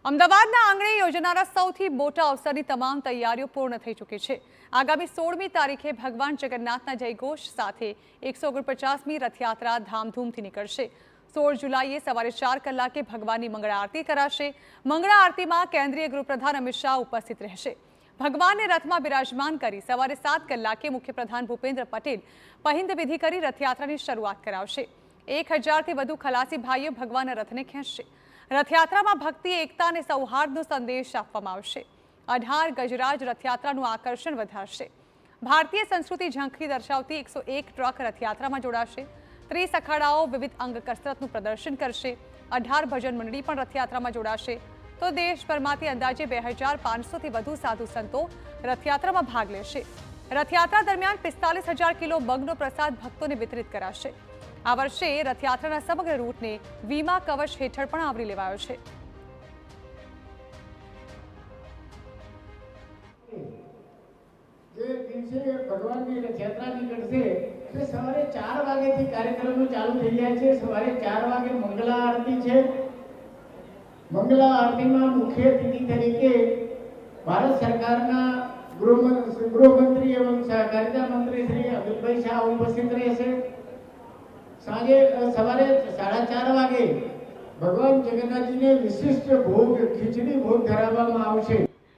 અમદાવાદના આંગણે યોજનારા સૌથી મોટા અવસરની તમામ તૈયારીઓ પૂર્ણ થઈ ચૂકી છે। આગામી 16મી તારીખે ભગવાન જગન્નાથના જયઘોષ સાથે 149મી રથયાત્રા ધામધૂમથી નીકળશે। 16 જુલાઈએ સવારે 4 કલાકે ભગવાનની મંગળા આરતી કરાશે। મંગળા આરતીમાં કેન્દ્રીય ગૃહપ્રધાન અમિત શાહ ઉપસ્થિત રહેશે। ભગવાનને રથમાં બિરાજમાન કરી સવારે 7 કલાકે મુખ્યપ્રધાન ભૂપેન્દ્ર પટેલ પહિંદ વિધિ કરી રથયાત્રાની શરૂઆત કરાવશે। 1000થી વધુ ખલાસી ભાઈઓ ભગવાનના રથને ખેંચશે। રથયાત્રામાં ભક્તિ, એકતા અને સૌહાર્દનો સંદેશ આપવામાં આવશે। 18 ગજરાજ રથયાત્રાનું આકર્ષણ વધારશે। ભારતીય સંસ્કૃતિ ઝાંખી દર્શાવતી 101 ટ્રક રથયાત્રામાં જોડાશે। 30 અખાડાઓ વિવિધ અંગ કસરતનું પ્રદર્શન કરશે। 18 ભજન મંડળી પણ રથયાત્રામાં જોડાશે। તો દેશભરમાંથી અંદાજે 2500થી વધુ સાધુ સંતો રથયાત્રામાં ભાગ લેશે। રથયાત્રા દરમિયાન 45000 કિલો મગનો પ્રસાદ ભક્તોને વિતરિત કરાશે। આ વર્ષે રથયાત્રાના સમગ્ર રૂટને વીમા કવચ હેઠળ પણ આવરી લેવાયો છે। જે દિવસે ભગવાનની રથયાત્રા નીકળશે તે સવારે 4 વાગ્યાથી કાર્યક્રમો ચાલુ થઈ જાય છે। સવારે 4 વાગે મંગલા આરતી છે। મંગલા આરતીમાં મુખ્ય અતિથિ તરીકે ભારત સરકારના ગૃહમંત્રી એवं સહકારિતા મંત્રી શ્રી અમિતભાઈ શાહ ઉપસ્થિત રહેશે। સાંજે સવારે 4:30 વાગે ભગવાન જગન્નાથજીને વિશિષ્ટ ભોગ, ખીચડી ભોગ ધરાવવામાં આવશે।